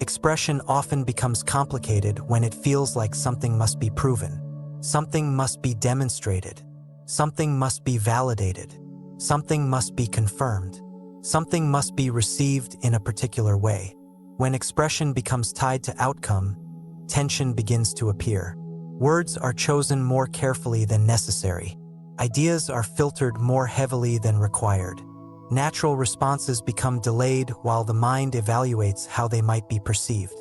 Expression often becomes complicated when it feels like something must be proven, something must be demonstrated, something must be validated, something must be confirmed, something must be received in a particular way. When expression becomes tied to outcome, tension begins to appear. Words are chosen more carefully than necessary. Ideas are filtered more heavily than required. Natural responses become delayed while the mind evaluates how they might be perceived.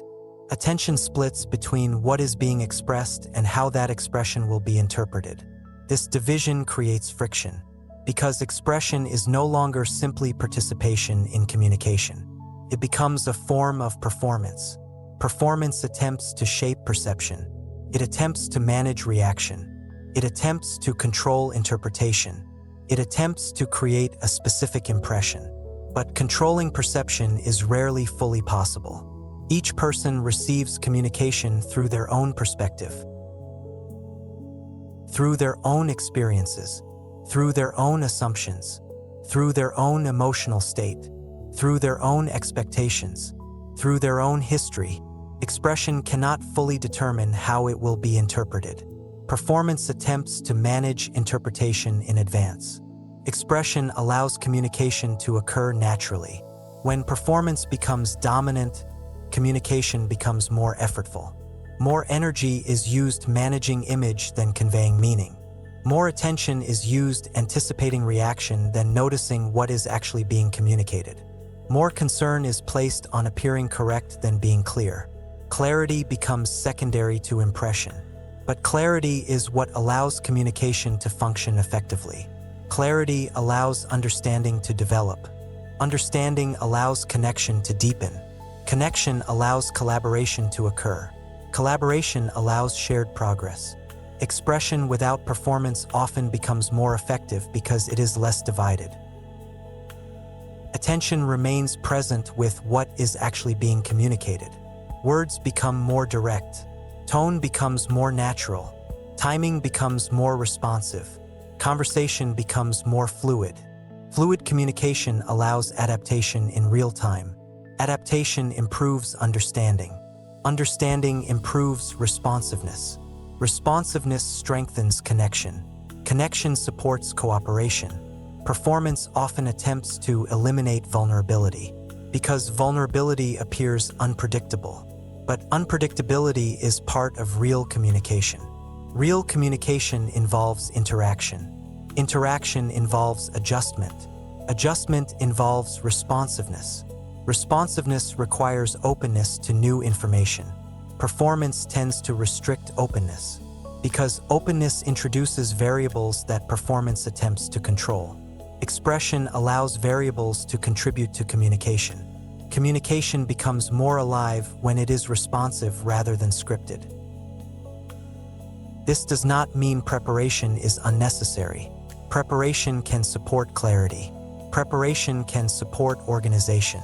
Attention splits between what is being expressed and how that expression will be interpreted. This division creates friction, because expression is no longer simply participation in communication. It becomes a form of performance. Performance attempts to shape perception. It attempts to manage reaction. It attempts to control interpretation. It attempts to create a specific impression. But controlling perception is rarely fully possible. Each person receives communication through their own perspective, through their own experiences, through their own assumptions, through their own emotional state, through their own expectations, through their own history. Expression cannot fully determine how it will be interpreted. Performance attempts to manage interpretation in advance. Expression allows communication to occur naturally. When performance becomes dominant, communication becomes more effortful. More energy is used managing image than conveying meaning. More attention is used anticipating reaction than noticing what is actually being communicated. More concern is placed on appearing correct than being clear. Clarity becomes secondary to impression. But clarity is what allows communication to function effectively. Clarity allows understanding to develop. Understanding allows connection to deepen. Connection allows collaboration to occur. Collaboration allows shared progress. Expression without performance often becomes more effective because it is less divided. Attention remains present with what is actually being communicated. Words become more direct. Tone becomes more natural. Timing becomes more responsive. Conversation becomes more fluid. Fluid communication allows adaptation in real time. Adaptation improves understanding. Understanding improves responsiveness. Responsiveness strengthens connection. Connection supports cooperation. Performance often attempts to eliminate vulnerability, because vulnerability appears unpredictable. But unpredictability is part of real communication. Real communication involves interaction. Interaction involves adjustment. Adjustment involves responsiveness. Responsiveness requires openness to new information. Performance tends to restrict openness, because openness introduces variables that performance attempts to control. Expression allows variables to contribute to communication. Communication becomes more alive when it is responsive rather than scripted. This does not mean preparation is unnecessary. Preparation can support clarity. Preparation can support organization.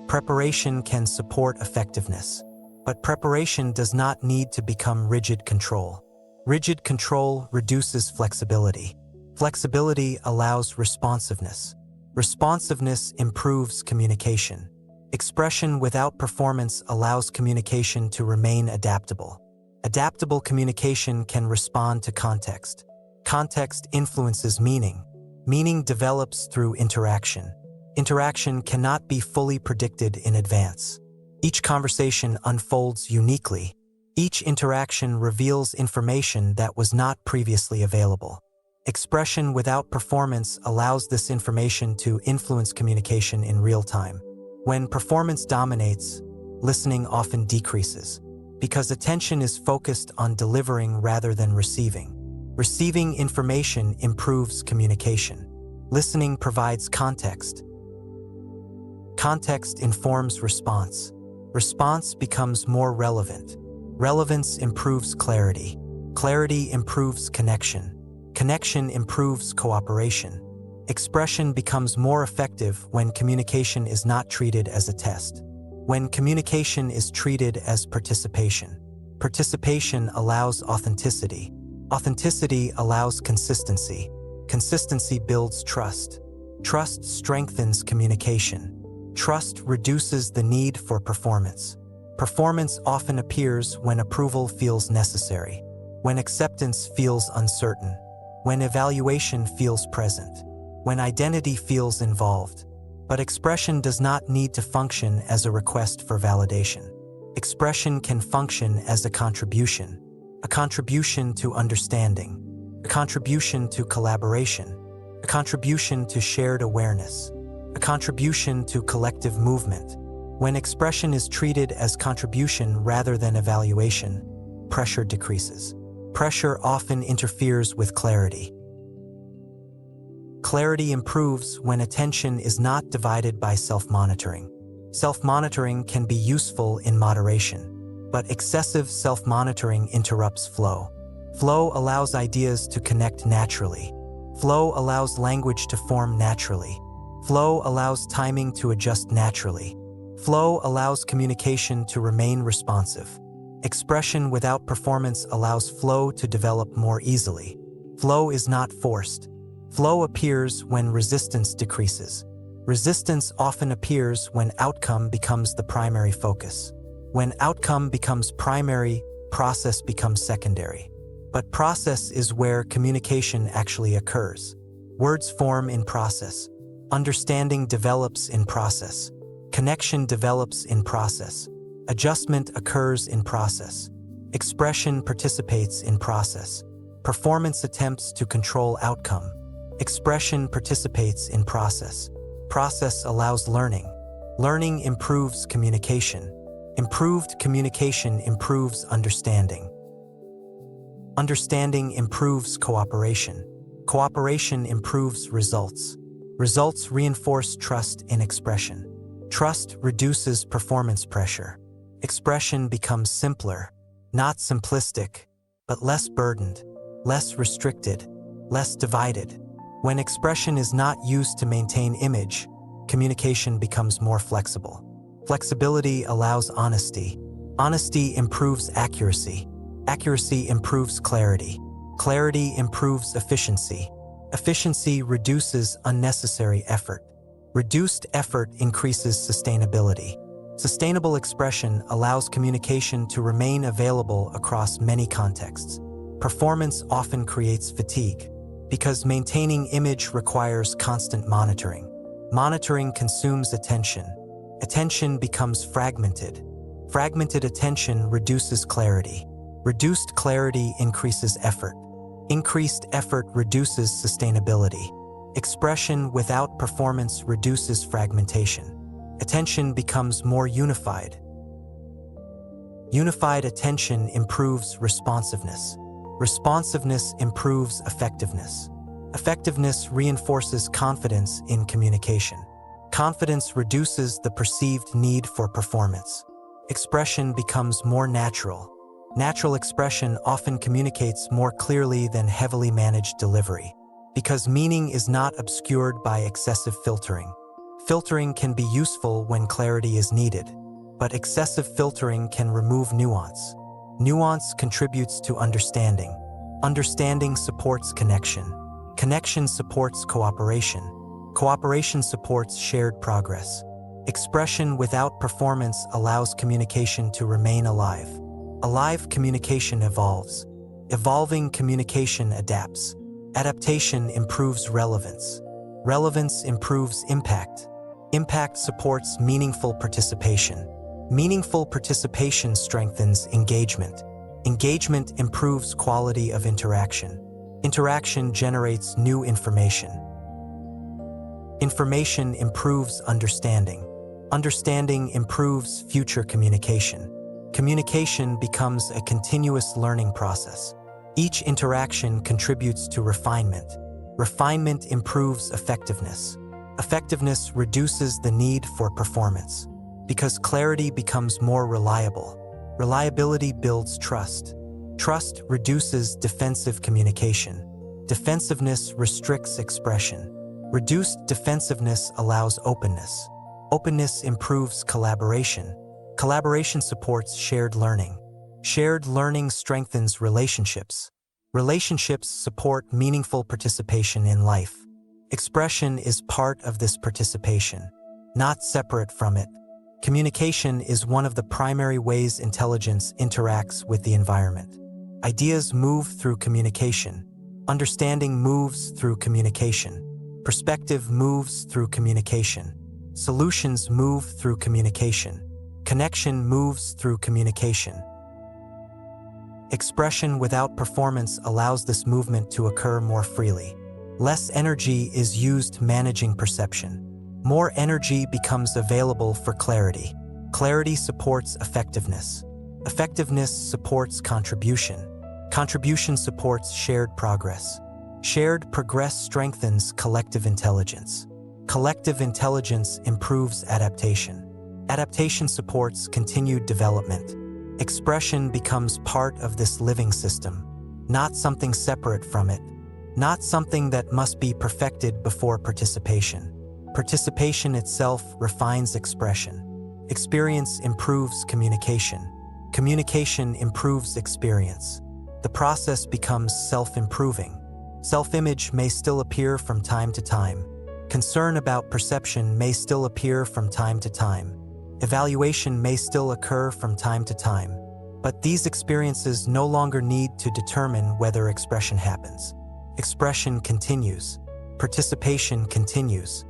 Preparation can support effectiveness. But preparation does not need to become rigid control. Rigid control reduces flexibility. Flexibility allows responsiveness. Responsiveness improves communication. Expression without performance allows communication to remain adaptable. Adaptable communication can respond to context. Context influences meaning. Meaning develops through interaction. Interaction cannot be fully predicted in advance. Each conversation unfolds uniquely. Each interaction reveals information that was not previously available. Expression without performance allows this information to influence communication in real time. When performance dominates, listening often decreases, because attention is focused on delivering rather than receiving. Receiving information improves communication. Listening provides context. Context informs response. Response becomes more relevant. Relevance improves clarity. Clarity improves connection. Connection improves cooperation. Expression becomes more effective when communication is not treated as a test. When communication is treated as participation. Participation allows authenticity. Authenticity allows consistency. Consistency builds trust. Trust strengthens communication. Trust reduces the need for performance. Performance often appears when approval feels necessary, when acceptance feels uncertain, when evaluation feels present, when identity feels involved. But expression does not need to function as a request for validation. Expression can function as a contribution to understanding, a contribution to collaboration, a contribution to shared awareness, a contribution to collective movement. When expression is treated as contribution rather than evaluation, pressure decreases. Pressure often interferes with clarity. Clarity improves when attention is not divided by self-monitoring. Self-monitoring can be useful in moderation, but excessive self-monitoring interrupts flow. Flow allows ideas to connect naturally. Flow allows language to form naturally. Flow allows timing to adjust naturally. Flow allows communication to remain responsive. Expression without performance allows flow to develop more easily. Flow is not forced. Flow appears when resistance decreases. Resistance often appears when outcome becomes the primary focus. When outcome becomes primary, process becomes secondary. But process is where communication actually occurs. Words form in process. Understanding develops in process. Connection develops in process. Adjustment occurs in process. Expression participates in process. Performance attempts to control outcome. Expression participates in process. Process allows learning. Learning improves communication. Improved communication improves understanding. Understanding improves cooperation. Cooperation improves results. Results reinforce trust in expression. Trust reduces performance pressure. Expression becomes simpler, not simplistic, but less burdened, less restricted, less divided. When expression is not used to maintain image, communication becomes more flexible. Flexibility allows honesty. Honesty improves accuracy. Accuracy improves clarity. Clarity improves efficiency. Efficiency reduces unnecessary effort. Reduced effort increases sustainability. Sustainable expression allows communication to remain available across many contexts. Performance often creates fatigue, because maintaining image requires constant monitoring. Monitoring consumes attention. Attention becomes fragmented. Fragmented attention reduces clarity. Reduced clarity increases effort. Increased effort reduces sustainability. Expression without performance reduces fragmentation. Attention becomes more unified. Unified attention improves responsiveness. Responsiveness improves effectiveness. Effectiveness reinforces confidence in communication. Confidence reduces the perceived need for performance. Expression becomes more natural. Natural expression often communicates more clearly than heavily managed delivery, because meaning is not obscured by excessive filtering. Filtering can be useful when clarity is needed, but excessive filtering can remove nuance. Nuance contributes to understanding. Understanding supports connection. Connection supports cooperation. Cooperation supports shared progress. Expression without performance allows communication to remain alive. Alive communication evolves. Evolving communication adapts. Adaptation improves relevance. Relevance improves impact. Impact supports meaningful participation. Meaningful participation strengthens engagement. Engagement improves quality of interaction. Interaction generates new information. Information improves understanding. Understanding improves future communication. Communication becomes a continuous learning process. Each interaction contributes to refinement. Refinement improves effectiveness. Effectiveness reduces the need for performance, because clarity becomes more reliable. Reliability builds trust. Trust reduces defensive communication. Defensiveness restricts expression. Reduced defensiveness allows openness. Openness improves collaboration. Collaboration supports shared learning. Shared learning strengthens relationships. Relationships support meaningful participation in life. Expression is part of this participation, not separate from it. Communication is one of the primary ways intelligence interacts with the environment. Ideas move through communication. Understanding moves through communication. Perspective moves through communication. Solutions move through communication. Connection moves through communication. Expression without performance allows this movement to occur more freely. Less energy is used managing perception. More energy becomes available for clarity. Clarity supports effectiveness. Effectiveness supports contribution. Contribution supports shared progress. Shared progress strengthens collective intelligence. Collective intelligence improves adaptation. Adaptation supports continued development. Expression becomes part of this living system, not something separate from it, not something that must be perfected before participation. Participation itself refines expression. Experience improves communication. Communication improves experience. The process becomes self-improving. Self-image may still appear from time to time. Concern about perception may still appear from time to time. Evaluation may still occur from time to time. But these experiences no longer need to determine whether expression happens. Expression continues. Participation continues.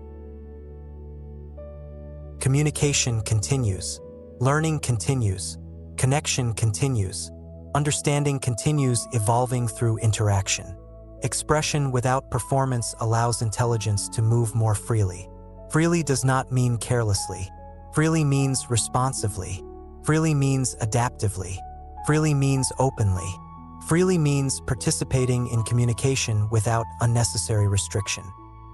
Communication continues. Learning continues. Connection continues. Understanding continues, evolving through interaction. Expression without performance allows intelligence to move more freely. Freely does not mean carelessly. Freely means responsively. Freely means adaptively. Freely means openly. Freely means participating in communication without unnecessary restriction.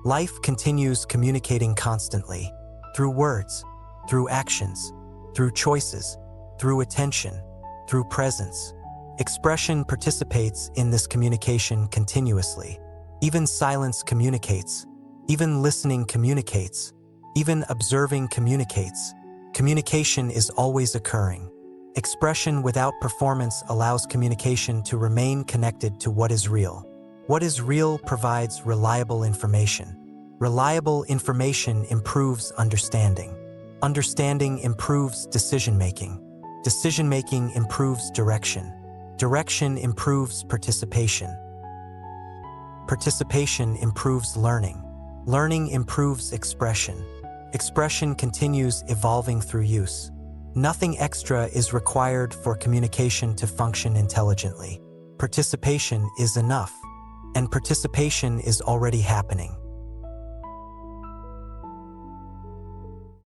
Life continues communicating constantly, through words, through actions, through choices, through attention, through presence. Expression participates in this communication continuously. Even silence communicates. Even listening communicates. Even observing communicates. Communication is always occurring. Expression without performance allows communication to remain connected to what is real. What is real provides reliable information. Reliable information improves understanding. Understanding improves decision-making. Decision-making improves direction. Direction improves participation. Participation improves learning. Learning improves expression. Expression continues evolving through use. Nothing extra is required for communication to function intelligently. Participation is enough, and participation is already happening.